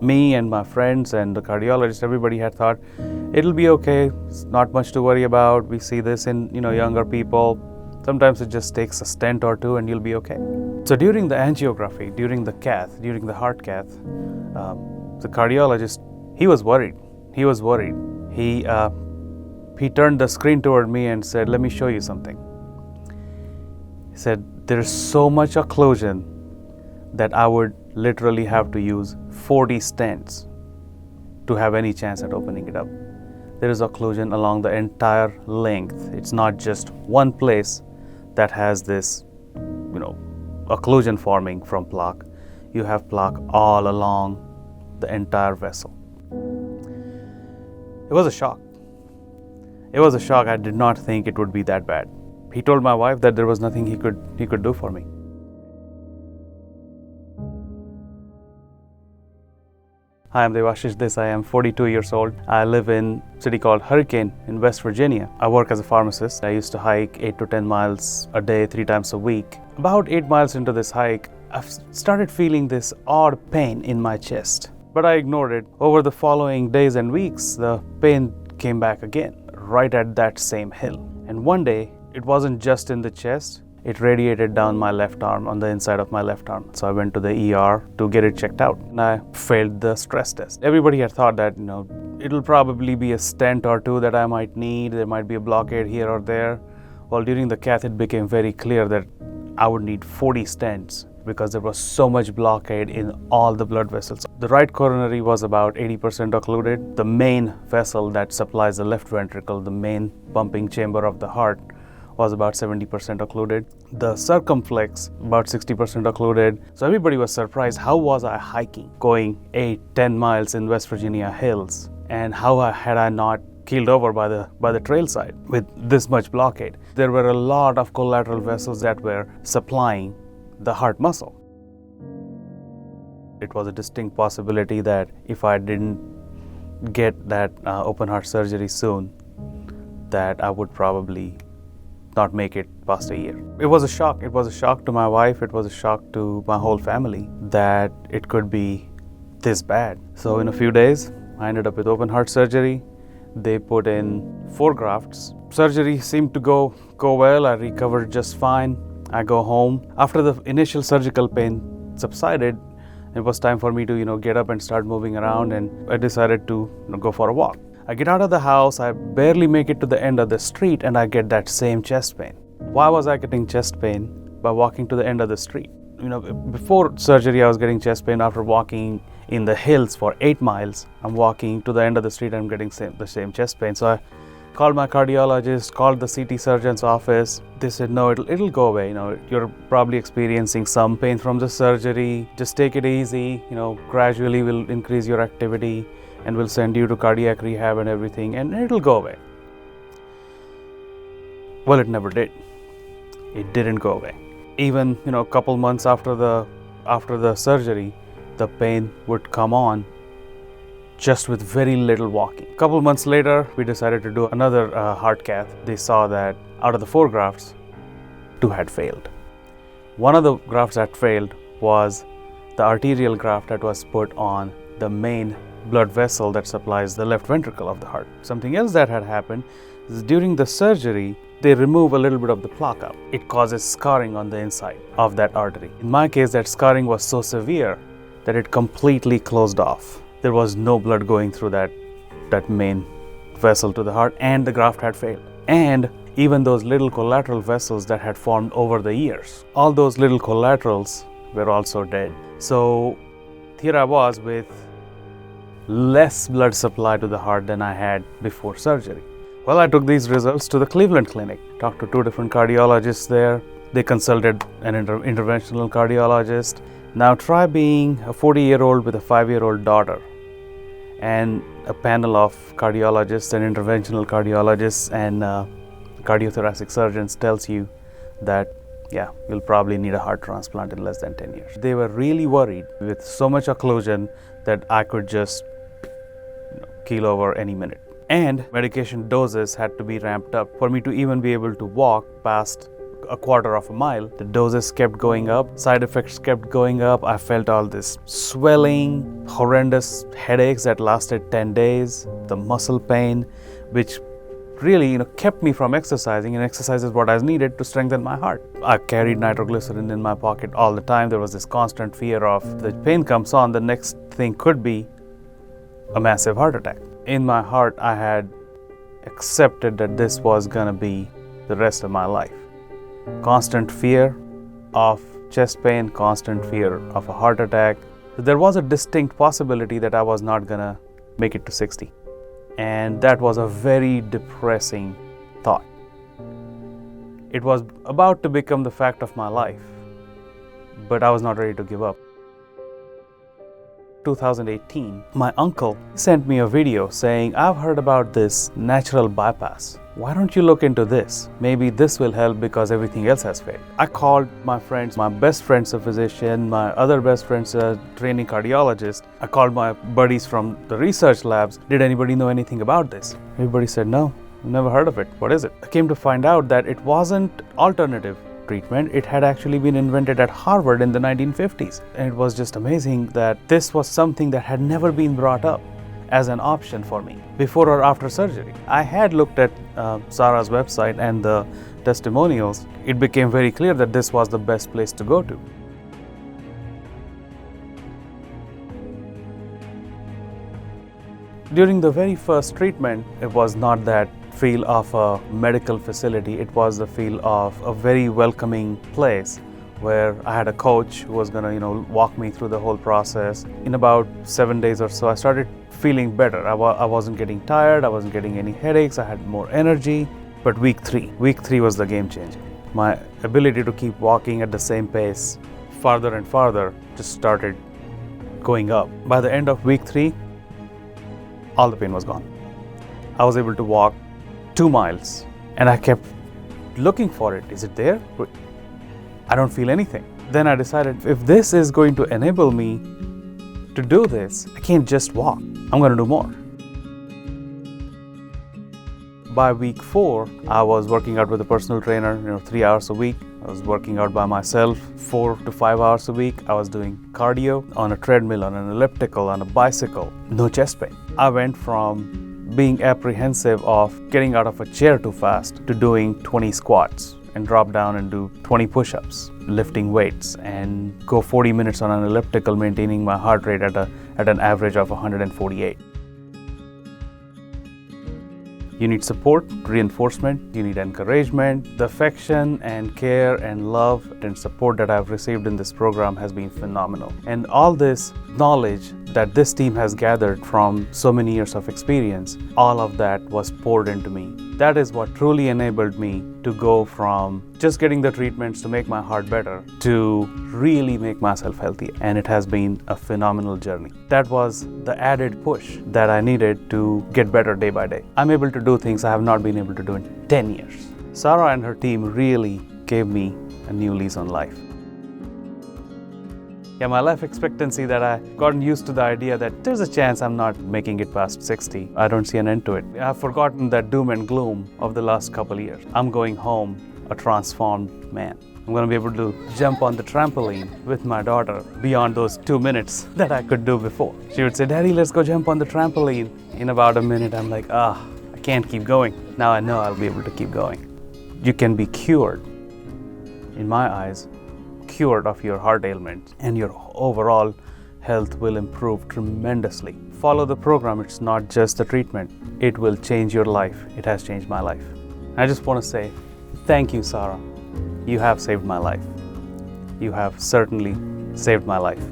Me and my friends and the cardiologist, everybody had thought it'll be okay. It's not much to worry about. We see this in younger people. Sometimes it just takes a stent or two and you'll be okay. So during the angiography, during the cath, during the heart cath, the cardiologist, he was worried. He turned the screen toward me and said, "Let me show you something." He said, "There's so much occlusion that I would literally have to use 40 stents to have any chance at opening it up. There is occlusion along the entire length. It's not just one place that has this, occlusion forming from plaque. You have plaque all along the entire vessel." It was a shock. I did not think it would be that bad. He told my wife that there was nothing he could do for me. Hi, I'm Devashish Desai. I'm 42 years old. I live in a city called Hurricane in West Virginia. I work as a pharmacist. I used to hike 8 to 10 miles a day, 3 times a week. About 8 miles into this hike, I've started feeling this odd pain in my chest. But I ignored it. Over the following days and weeks, the pain came back again, right at that same hill. And one day, it wasn't just in the chest. It radiated down my left arm, on the inside of my left arm. So I went to the ER to get it checked out, and I failed the stress test. Everybody had thought that, it'll probably be a stent or two that I might need. There might be a blockade here or there. Well, during the cath, it became very clear that I would need 40 stents because there was so much blockade in all the blood vessels. The right coronary was about 80% occluded. The main vessel that supplies the left ventricle, the main pumping chamber of the heart, was about 70% occluded. The circumflex, about 60% occluded. So everybody was surprised. How was I hiking, going 8-10 miles in West Virginia hills? And how had I not keeled over by the trail side with this much blockade? There were a lot of collateral vessels that were supplying the heart muscle. It was a distinct possibility that if I didn't get that open heart surgery soon, that I would probably not make it past a year. It was a shock. It was a shock to my wife. It was a shock to my whole family that it could be this bad. So in a few days, I ended up with open heart surgery. They put in 4 grafts. Surgery seemed to go well. I recovered just fine. I go home. After the initial surgical pain subsided, it was time for me to, get up and start moving around, and I decided to go for a walk. I get out of the house, I barely make it to the end of the street, and I get that same chest pain. Why was I getting chest pain by walking to the end of the street? Before surgery, I was getting chest pain after walking in the hills for 8 miles. I'm walking to the end of the street, I'm getting the same chest pain. So I called my cardiologist, called the CT surgeon's office. They said, "No, it'll go away. You're probably experiencing some pain from the surgery. Just take it easy. Gradually we'll increase your activity and we'll send you to cardiac rehab and everything, and it'll go away." Well, it never did. It didn't go away. Even, a couple months after the surgery, the pain would come on just with very little walking. A couple months later, we decided to do another heart cath. They saw that out of the 4 grafts, 2 had failed. One of the grafts that failed was the arterial graft that was put on the main blood vessel that supplies the left ventricle of the heart. Something else that had happened is during the surgery, they remove a little bit of the plaque up. It causes scarring on the inside of that artery. In my case, that scarring was so severe that it completely closed off. There was no blood going through that main vessel to the heart, and the graft had failed. And even those little collateral vessels that had formed over the years, all those little collaterals were also dead. So here I was with less blood supply to the heart than I had before surgery. Well, I took these results to the Cleveland Clinic, talked to 2 different cardiologists there. They consulted an interventional cardiologist. Now try being a 40-year-old with a 5-year-old daughter, and a panel of cardiologists and interventional cardiologists and cardiothoracic surgeons tells you that, you'll probably need a heart transplant in less than 10 years. They were really worried with so much occlusion that I could just keel over any minute. And medication doses had to be ramped up for me to even be able to walk past a quarter of a mile. The doses kept going up, side effects kept going up. I felt all this swelling, horrendous headaches that lasted 10 days, the muscle pain, which really kept me from exercising, and exercise is what I needed to strengthen my heart. I carried nitroglycerin in my pocket all the time. There was this constant fear of the pain comes on, the next thing could be a massive heart attack. In my heart, I had accepted that this was gonna be the rest of my life. Constant fear of chest pain, constant fear of a heart attack. There was a distinct possibility that I was not gonna make it to 60. And that was a very depressing thought. It was about to become the fact of my life, but I was not ready to give up. 2018, my uncle sent me a video saying, I've heard about this natural bypass. Why don't you look into this? Maybe this will help because everything else has failed. I called my friends. My best friend's a physician. My other best friend's a training cardiologist. I called my buddies from the research labs. Did anybody know anything about this? Everybody said, no, never heard of it. What is it? I came to find out that it wasn't alternative treatment. It had actually been invented at Harvard in the 1950s. And it was just amazing that this was something that had never been brought up as an option for me before or after surgery. I had looked at Sarah's website and the testimonials. It became very clear that this was the best place to go to. During the very first treatment, it was not that feel of a medical facility. It was the feel of a very welcoming place where I had a coach who was gonna, walk me through the whole process. In about 7 days or so, I started feeling better. I wasn't getting tired, I wasn't getting any headaches, I had more energy. But week three was the game changer. My ability to keep walking at the same pace farther and farther just started going up. By the end of week 3, all the pain was gone. I was able to walk 2 miles and I kept looking for it. Is it there? I don't feel anything. Then I decided, if this is going to enable me to do this, I can't just walk. I'm going to do more. By week 4, I was working out with a personal trainer, 3 hours a week. I was working out by myself 4 to 5 hours a week. I was doing cardio on a treadmill, on an elliptical, on a bicycle. No chest pain. I went from being apprehensive of getting out of a chair too fast to doing 20 squats and drop down and do 20 push-ups, lifting weights, and go 40 minutes on an elliptical, maintaining my heart rate at an average of 148. You need support, reinforcement, you need encouragement. The affection and care and love and support that I've received in this program has been phenomenal. And all this knowledge that this team has gathered from so many years of experience, all of that was poured into me. That is what truly enabled me to go from just getting the treatments to make my heart better to really make myself healthy. And it has been a phenomenal journey. That was the added push that I needed to get better day by day. I'm able to do things I have not been able to do in 10 years. Sarah and her team really gave me a new lease on life. Yeah, my life expectancy, that I gotten used to the idea that there's a chance I'm not making it past 60. I don't see an end to it. I've forgotten that doom and gloom of the last couple of years. I'm going home a transformed man. I'm going to be able to jump on the trampoline with my daughter beyond those 2 minutes that I could do before. She would say, Daddy, let's go jump on the trampoline. In about a minute, I'm like, I can't keep going. Now I know I'll be able to keep going. You can be cured, in my eyes, cured of your heart ailments, and your overall health will improve tremendously. Follow the program. It's not just the treatment. It will change your life. It has changed my life. I just want to say thank you, Sarah. You have saved my life. You have certainly saved my life.